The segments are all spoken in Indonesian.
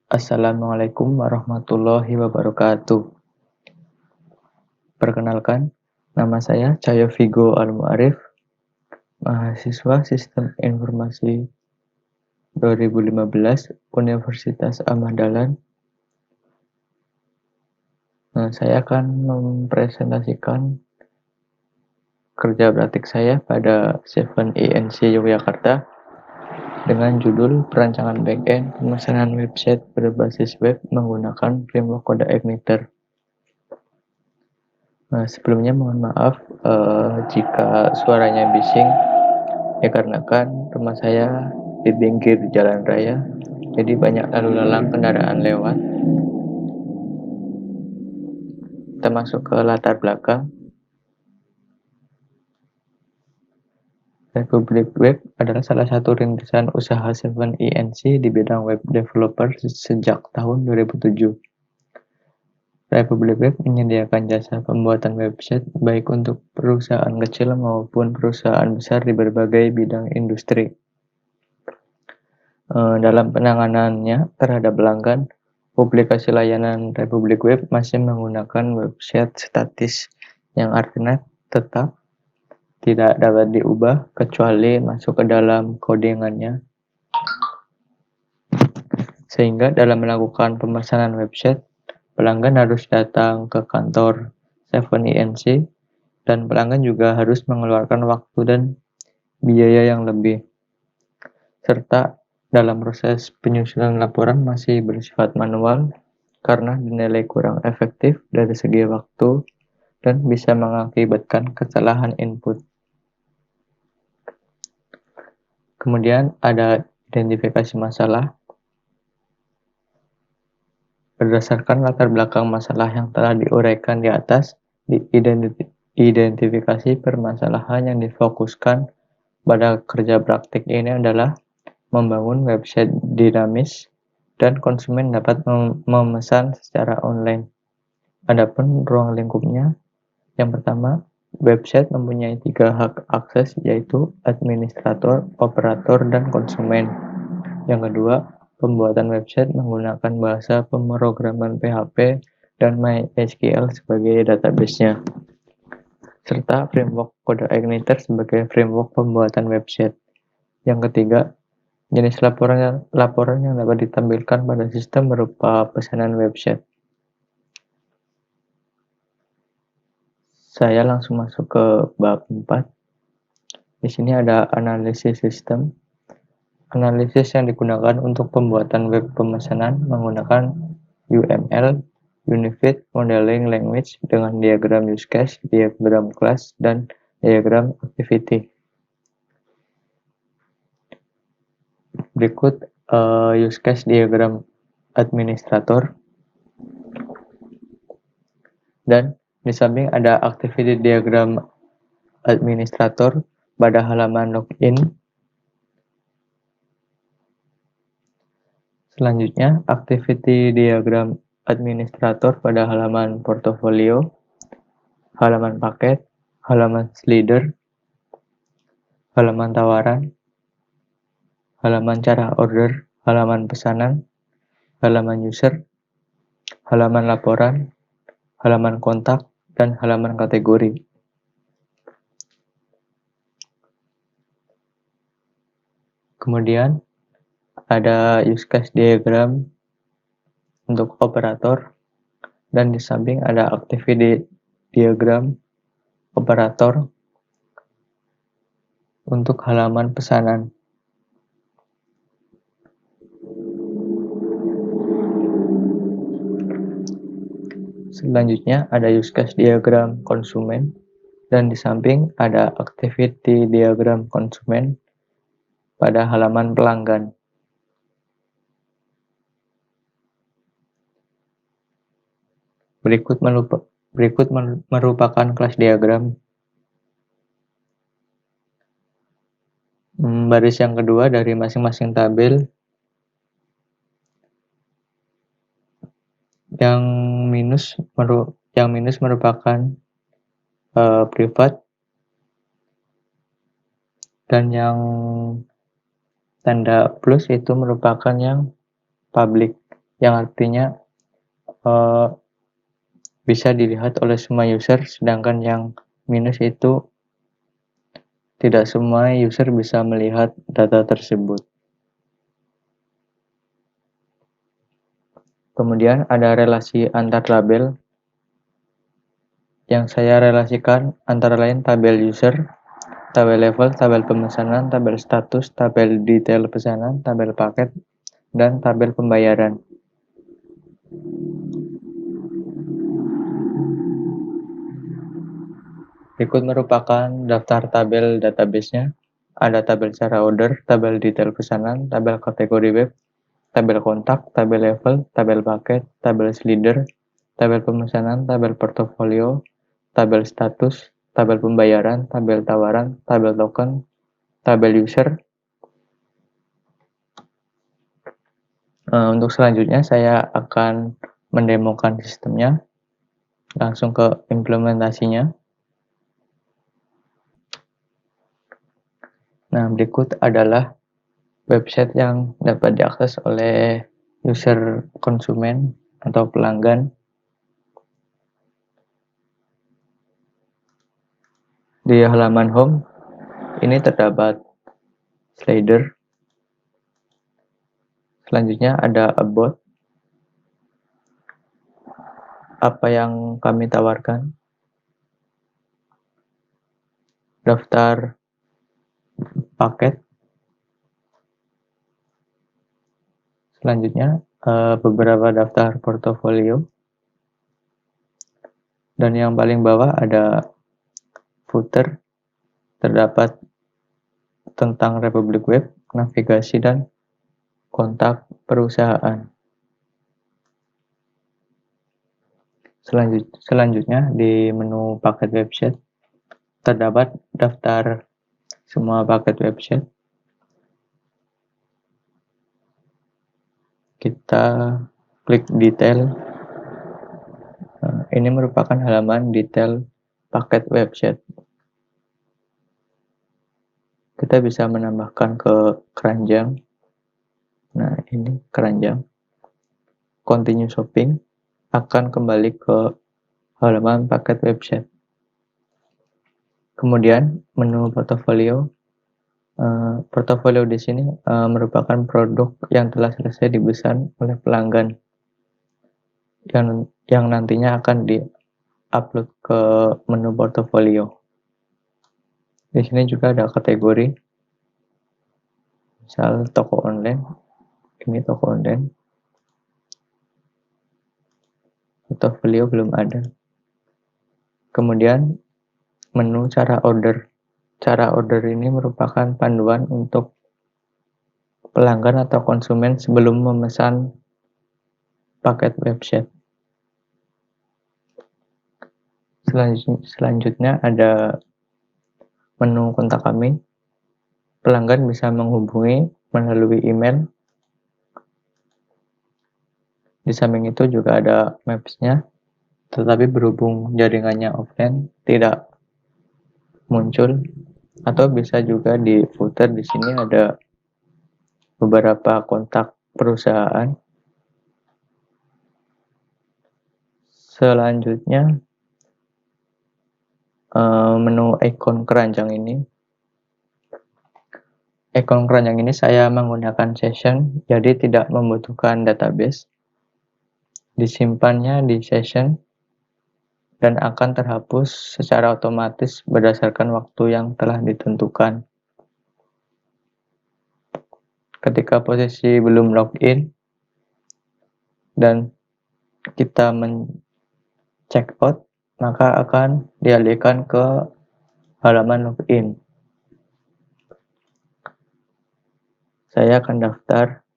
Assalamualaikum warahmatullahi wabarakatuh. Perkenalkan, nama saya Cahyo Vigo Al-Mu'arif, mahasiswa Sistem Informasi 2015 Universitas Ahmad Dahlan. Saya akan mempresentasikan kerja praktik saya pada 7INC Yogyakarta dengan judul Perancangan Backend Pemesanan Website Berbasis Web Menggunakan Framework Kode Igniter. Sebelumnya mohon maaf jika suaranya bising, ya karenakan rumah saya di pinggir jalan raya, jadi banyak lalu lalang kendaraan lewat. Kita masuk ke latar belakang. Republic Web adalah salah satu rintisan usaha 7INC di bidang web developer sejak tahun 2007. Republic Web menyediakan jasa pembuatan website baik untuk perusahaan kecil maupun perusahaan besar di berbagai bidang industri. Dalam penanganannya terhadap pelanggan, publikasi layanan Republic Web masih menggunakan website statis yang artinya tetap tidak dapat diubah kecuali masuk ke dalam codingannya. Sehingga dalam melakukan pemesanan website, pelanggan harus datang ke kantor 7INC dan pelanggan juga harus mengeluarkan waktu dan biaya yang lebih. Serta dalam proses penyusunan laporan masih bersifat manual karena dinilai kurang efektif dari segi waktu dan bisa mengakibatkan kesalahan input. Kemudian ada identifikasi masalah. Berdasarkan latar belakang masalah yang telah diuraikan di atas, identifikasi permasalahan yang difokuskan pada kerja praktik ini adalah membangun website dinamis dan konsumen dapat memesan secara online. Adapun ruang lingkupnya, yang pertama, website mempunyai 3 hak akses, yaitu administrator, operator, dan konsumen. Yang kedua, pembuatan website menggunakan bahasa pemrograman PHP dan MySQL sebagai database-nya, serta framework Kode Igniter sebagai framework pembuatan website. Yang ketiga, jenis laporan yang dapat ditampilkan pada sistem berupa pesanan website. Saya langsung masuk ke bab 4. Di sini ada analisis sistem. Analisis yang digunakan untuk pembuatan web pemesanan menggunakan UML, Unified Modeling Language dengan diagram use case, diagram class, dan diagram activity. Berikut use case diagram administrator, dan di samping ada activity diagram administrator pada halaman login. Selanjutnya, activity diagram administrator pada halaman portofolio, halaman paket, halaman slider, halaman tawaran, halaman cara order, halaman pesanan, halaman user, halaman laporan, halaman kontak, dan halaman kategori. Kemudian ada use case diagram untuk operator, dan di samping ada activity diagram operator untuk halaman pesanan. Selanjutnya ada use case diagram konsumen, dan di samping ada activity diagram konsumen pada halaman pelanggan. Berikut merupakan kelas diagram. Baris yang kedua dari masing-masing tabel. Yang minus merupakan privat, dan yang tanda plus itu merupakan yang public. yang artinya bisa dilihat oleh semua user, sedangkan yang minus itu tidak semua user bisa melihat data tersebut. Kemudian ada relasi antar label yang saya relasikan antara lain tabel user, tabel level, tabel pemesanan, tabel status, tabel detail pesanan, tabel paket, dan tabel pembayaran. Berikut merupakan daftar tabel database-nya. Ada tabel cara order, tabel detail pesanan, tabel kategori web, tabel kontak, tabel level, tabel paket, tabel slider, tabel pemesanan, tabel portofolio, tabel status, tabel pembayaran, tabel tawaran, tabel token, tabel user. Untuk selanjutnya saya akan mendemokan sistemnya, langsung ke implementasinya. Nah, berikut adalah website yang dapat diakses oleh user konsumen atau pelanggan. Di halaman home, ini terdapat slider. Selanjutnya ada about. Apa yang kami tawarkan. Daftar paket. Selanjutnya beberapa daftar portofolio. Dan yang paling bawah ada footer. Terdapat tentang Republik Web, navigasi, dan kontak perusahaan. Selanjutnya di menu paket website terdapat daftar semua paket website. Kita klik detail. Ini merupakan halaman detail paket website. Kita bisa menambahkan ke keranjang. Nah, ini keranjang. Continue shopping akan kembali ke halaman paket website. Kemudian menu portofolio. Portofolio di sini merupakan produk yang telah selesai dipesan oleh pelanggan yang nantinya akan di-upload ke menu portofolio. Di sini juga ada kategori, misal toko online. Ini toko online. Portofolio belum ada. Kemudian menu cara order. Cara order ini merupakan panduan untuk pelanggan atau konsumen sebelum memesan paket website. Selanjutnya ada menu kontak kami. Pelanggan bisa menghubungi melalui email. Di samping itu juga ada maps-nya, tetapi berhubung jaringannya offline tidak muncul, atau bisa juga di footer. Di sini ada beberapa kontak perusahaan. Selanjutnya menu ikon keranjang ini. Ikon keranjang ini saya menggunakan session, jadi tidak membutuhkan database. Disimpannya di session dan akan terhapus secara otomatis berdasarkan waktu yang telah ditentukan. Ketika posisi belum login dan kita check out, maka akan dialihkan ke halaman login. Saya akan daftar.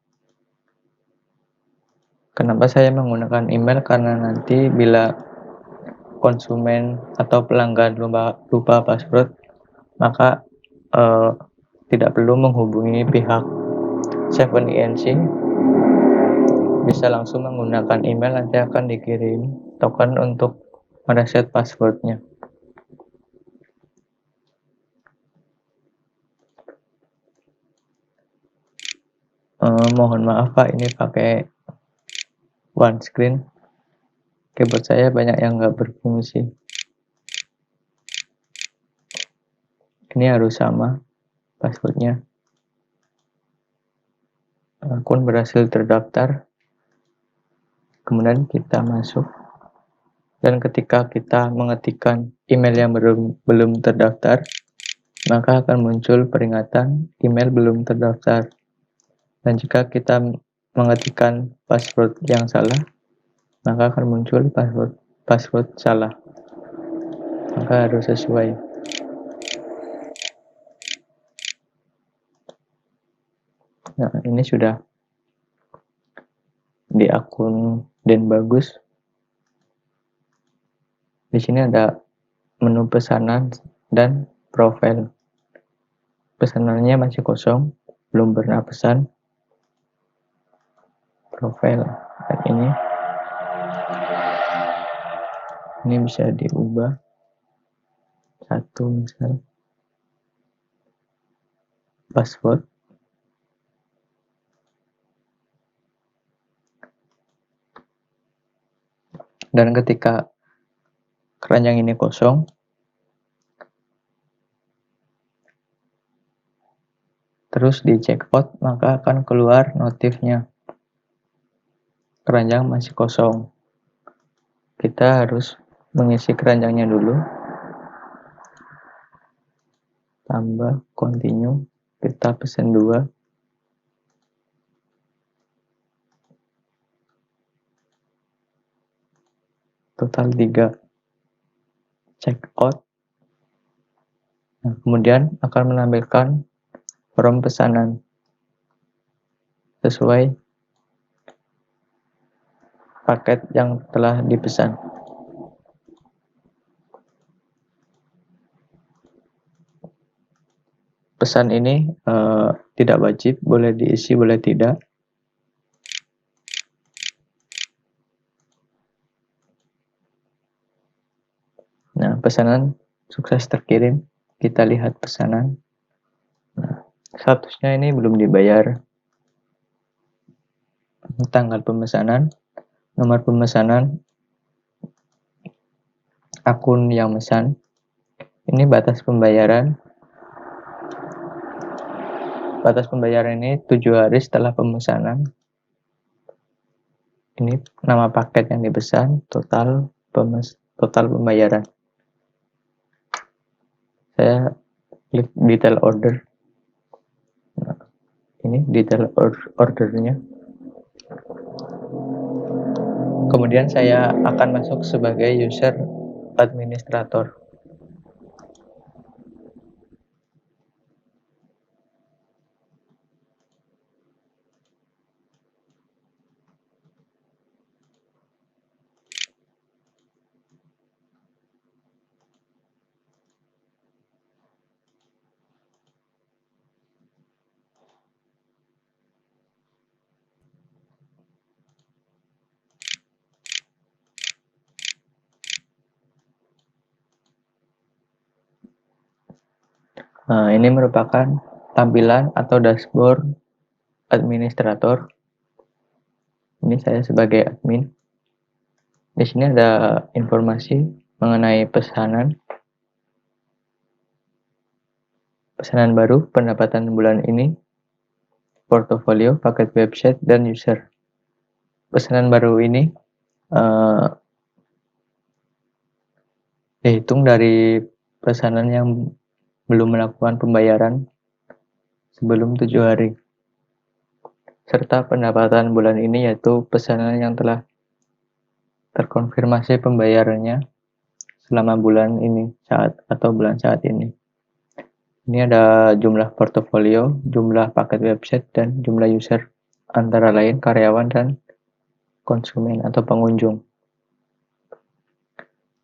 Kenapa saya menggunakan email? Karena nanti bila konsumen atau pelanggan lupa password, maka tidak perlu menghubungi pihak 7inc, bisa langsung menggunakan email. Nanti akan dikirim token untuk mereset passwordnya. Mohon maaf Pak, ini pakai one screen. Keyboard saya banyak yang nggak berfungsi. Ini harus sama passwordnya. Akun berhasil terdaftar. Kemudian kita masuk. Dan ketika kita mengetikkan email yang belum terdaftar, maka akan muncul peringatan email belum terdaftar. Dan jika kita mengetikkan password yang salah, maka akan muncul password salah. Maka harus sesuai. Nah, ini sudah di akun Den Bagus. Di sini ada menu pesanan dan profil. Pesanannya masih kosong, belum pernah pesan. Profil kayak ini bisa diubah satu, misal password. Dan ketika keranjang ini kosong, terus di check out, maka akan keluar notifnya keranjang masih kosong. Kita harus mengisi keranjangnya dulu, tambah continue, kita pesan 2, total 3, check out. Nah, kemudian akan menampilkan form pesanan sesuai paket yang telah dipesan. Pesan ini tidak wajib, boleh diisi, boleh tidak. Nah, pesanan sukses terkirim. Kita lihat pesanan. Nah, statusnya ini belum dibayar. Tanggal pemesanan, nomor pemesanan, akun yang mesan. Ini batas pembayaran. Batas pembayaran ini 7 hari setelah pemesanan. Ini nama paket yang dipesan, total pembayaran. Saya klik detail order. Nah, ini detail ordernya. Kemudian saya akan masuk sebagai user administrator. Nah, ini merupakan tampilan atau dashboard administrator. Ini saya sebagai admin. Di sini ada informasi mengenai pesanan baru, pendapatan bulan ini, portofolio, paket website, dan user. Pesanan baru ini dihitung dari pesanan yang belum melakukan pembayaran sebelum 7 hari. Serta pendapatan bulan ini yaitu pesanan yang telah terkonfirmasi pembayarannya selama bulan ini bulan saat ini. Ini ada jumlah portofolio, jumlah paket website, dan jumlah user, antara lain karyawan dan konsumen atau pengunjung.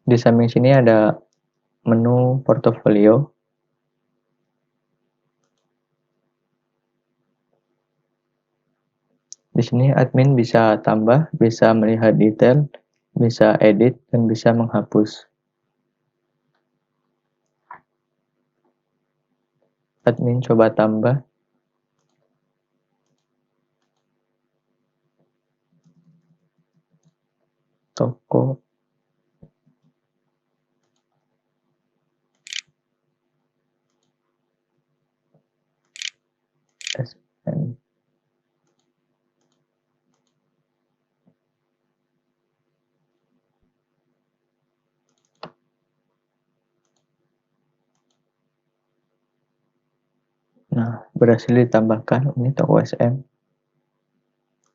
Di samping sini ada menu portofolio. Di sini admin bisa tambah, bisa melihat detail, bisa edit, dan bisa menghapus. Admin coba tambah. toko SN. Nah, berhasil ditambahkan. Ini toko SM.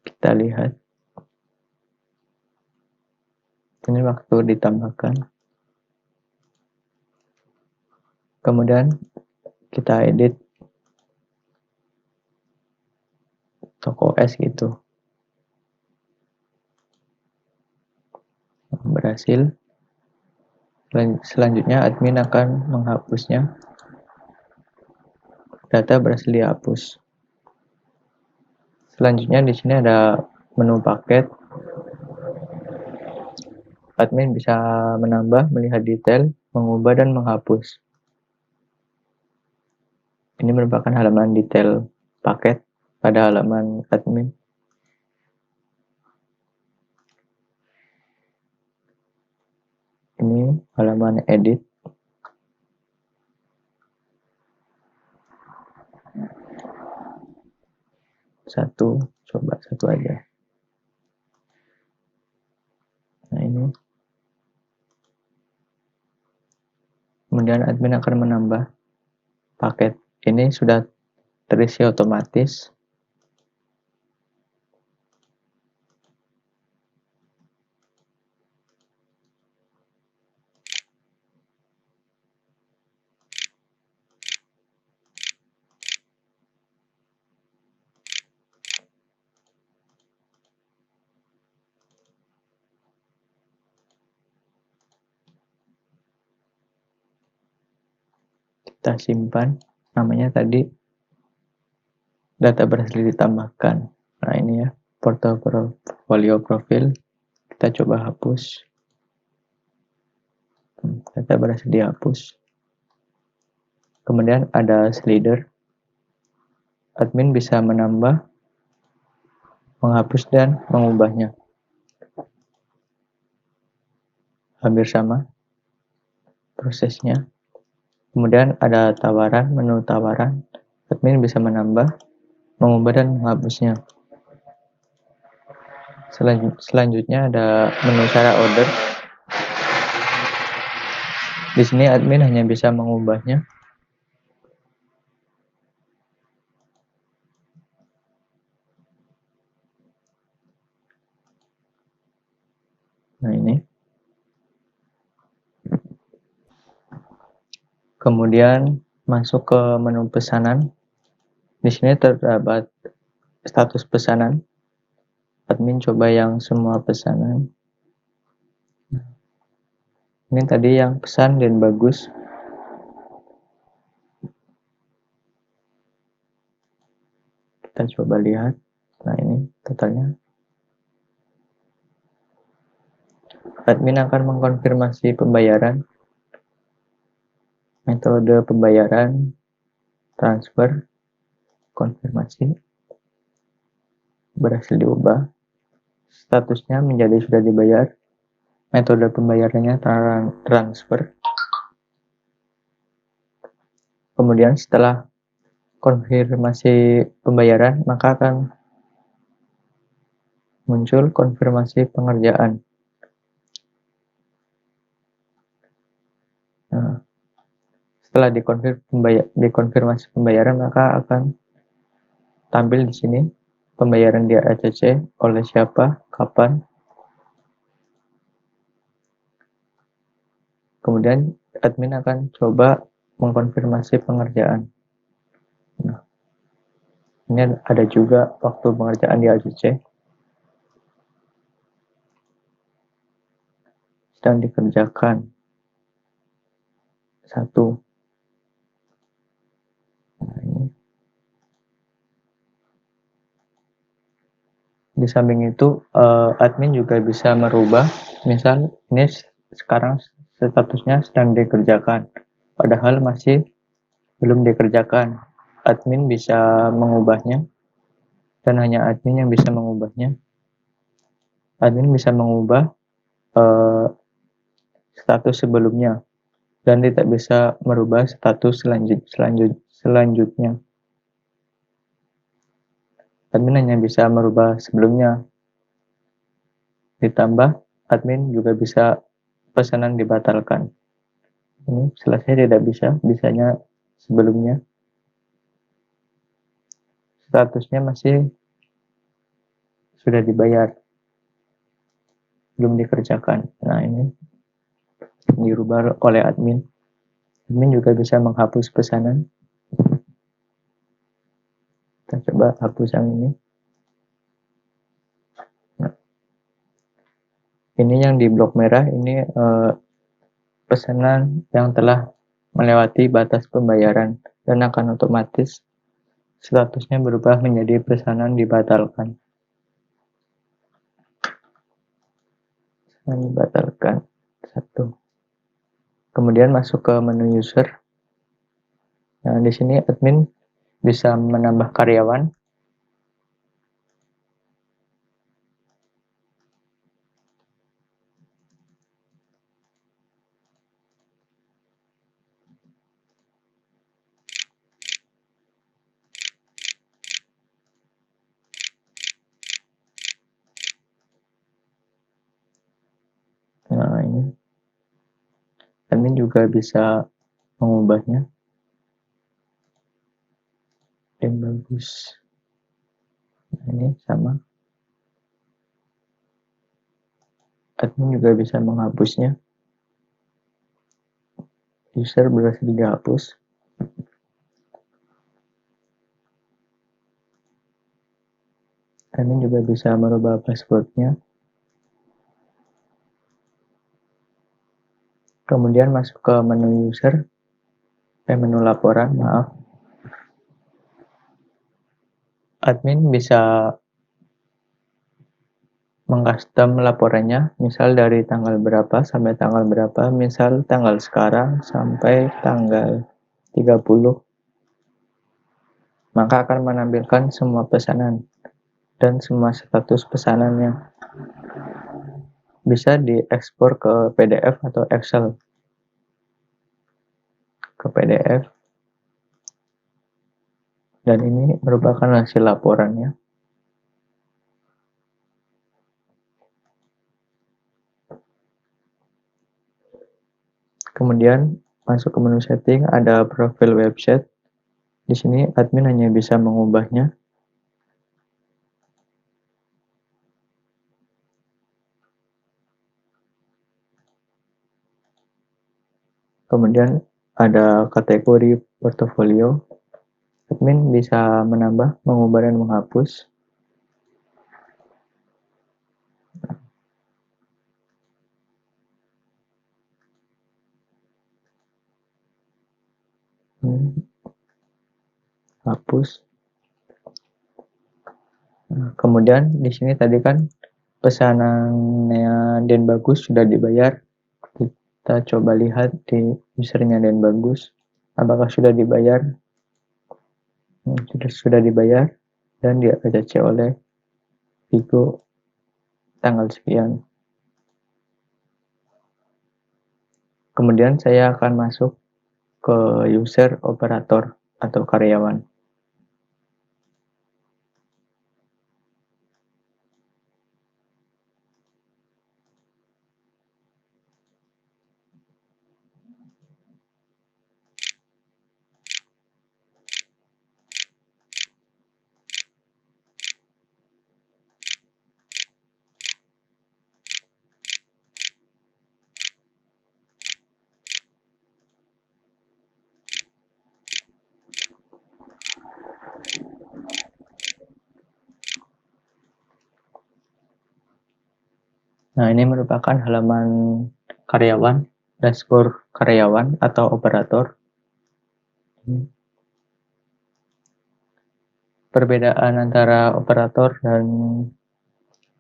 Kita lihat. Ini waktu ditambahkan. Kemudian kita edit toko S gitu. Berhasil. Selanjutnya admin akan menghapusnya. Data berhasil dihapus. Selanjutnya di sini ada menu paket. Admin bisa menambah, melihat detail, mengubah dan menghapus. Ini merupakan halaman detail paket pada halaman admin. Ini halaman edit. Coba satu aja. Nah ini. Kemudian admin akan menambah paket. Ini sudah terisi otomatis. Kita simpan. Namanya tadi data berhasil ditambahkan. Nah ini ya, portofolio profil. Kita coba hapus. Data berhasil dihapus. Kemudian ada slider. Admin bisa menambah, menghapus dan mengubahnya. Hampir sama prosesnya. Kemudian ada tawaran, menu tawaran. Admin bisa menambah, mengubah dan menghapusnya. Selanjutnya ada menu cara order. Di sini admin hanya bisa mengubahnya. Nah ini. Kemudian masuk ke menu pesanan. Di sini terdapat status pesanan. Admin coba yang semua pesanan. Ini tadi yang pesan dan bagus. Kita coba lihat. Nah ini totalnya. Admin akan mengkonfirmasi pembayaran. Metode pembayaran, transfer, konfirmasi. Berhasil diubah. Statusnya menjadi sudah dibayar. Metode pembayarannya transfer. Kemudian setelah konfirmasi pembayaran, maka akan muncul konfirmasi pengerjaan. Nah, setelah dikonfirmasi pembayaran, maka akan tampil di sini pembayaran di ACC oleh siapa, kapan. Kemudian admin akan coba mengkonfirmasi pengerjaan. Nah, ini ada juga waktu pengerjaan di ACC. Sedang dikerjakan. 1. Nah, ini. Di samping itu admin juga bisa merubah, misal ini sekarang statusnya sedang dikerjakan, padahal masih belum dikerjakan. Admin bisa mengubahnya dan hanya admin yang bisa mengubahnya. Admin bisa mengubah status sebelumnya dan tidak bisa merubah status selanjutnya. Admin hanya bisa merubah sebelumnya. Ditambah, admin juga bisa pesanan dibatalkan. Ini selesai tidak bisa, bisanya sebelumnya. Statusnya masih sudah dibayar, belum dikerjakan. Nah, ini dirubah oleh admin. Admin juga bisa menghapus pesanan. Kita coba hapus yang ini. Nah, ini yang di blok merah, ini pesanan yang telah melewati batas pembayaran dan akan otomatis statusnya berubah menjadi pesanan dibatalkan. Dibatalkan 1. Kemudian masuk ke menu user. Nah, di sini admin bisa menambah karyawan. Nah, ini admin juga bisa mengubahnya. Yang bagus. Nah, ini sama. Admin juga bisa menghapusnya. User berhasil dihapus. Admin juga bisa merubah passwordnya. Kemudian masuk ke menu user. Menu laporan, maaf. Admin bisa mengcustom laporannya, misal dari tanggal berapa sampai tanggal berapa, misal tanggal sekarang sampai tanggal 30. Maka akan menampilkan semua pesanan dan semua status pesanannya. Bisa diekspor ke PDF atau Excel. Ke PDF. Dan ini merupakan hasil laporannya. Kemudian masuk ke menu setting, ada profil website. Di sini admin hanya bisa mengubahnya. Kemudian ada kategori portofolio. Admin bisa menambah, mengubah, dan menghapus. Hapus. Nah, kemudian di sini tadi kan pesanannya Den Bagus sudah dibayar. Kita coba lihat di usernya Den Bagus, apakah sudah dibayar. Sudah dibayar dan dia ACC oleh Vigo tanggal sekian. Kemudian saya akan masuk ke user operator atau karyawan. Nah, ini merupakan halaman karyawan, dashboard karyawan atau operator. Perbedaan antara operator dan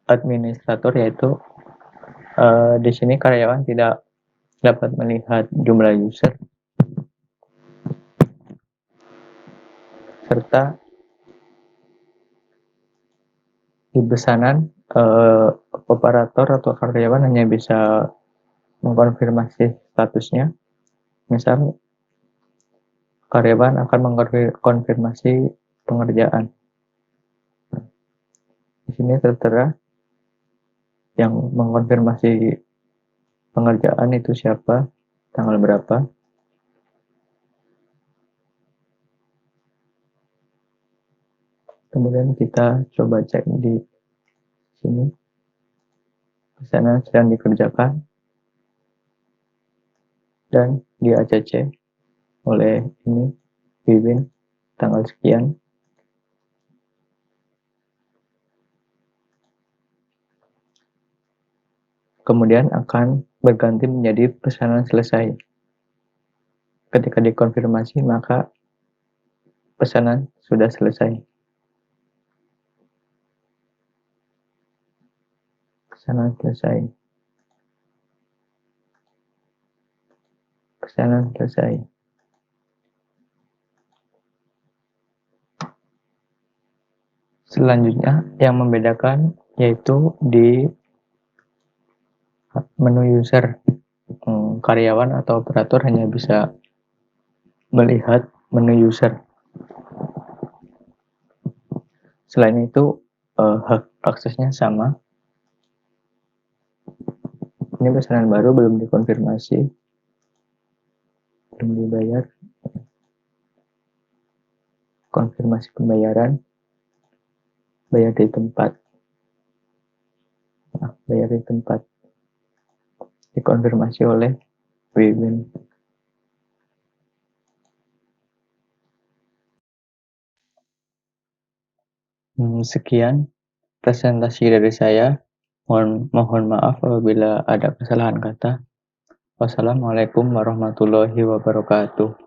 administrator yaitu di sini karyawan tidak dapat melihat jumlah user serta di pesanan operator atau karyawan hanya bisa mengkonfirmasi statusnya. Misal, karyawan akan mengkonfirmasi pengerjaan. Di sini tertera yang mengkonfirmasi pengerjaan itu siapa, tanggal berapa. Kemudian kita coba cek di sini, pesanan sedang dikerjakan, dan di ACC oleh ini Wiwin tanggal sekian. Kemudian akan berganti menjadi pesanan selesai. Ketika dikonfirmasi, maka pesanan sudah selesai. Pesanan selesai. Pesanan selesai. Selanjutnya yang membedakan yaitu di menu user. Karyawan atau operator hanya bisa melihat menu user. Selain itu, hak aksesnya sama. Ini pesanan baru, belum dikonfirmasi, belum dibayar. Konfirmasi pembayaran, bayar di tempat. Bayar di tempat. Dikonfirmasi oleh Wiwin. Sekian presentasi dari saya. Mohon maaf apabila ada kesalahan kata. Wassalamualaikum warahmatullahi wabarakatuh.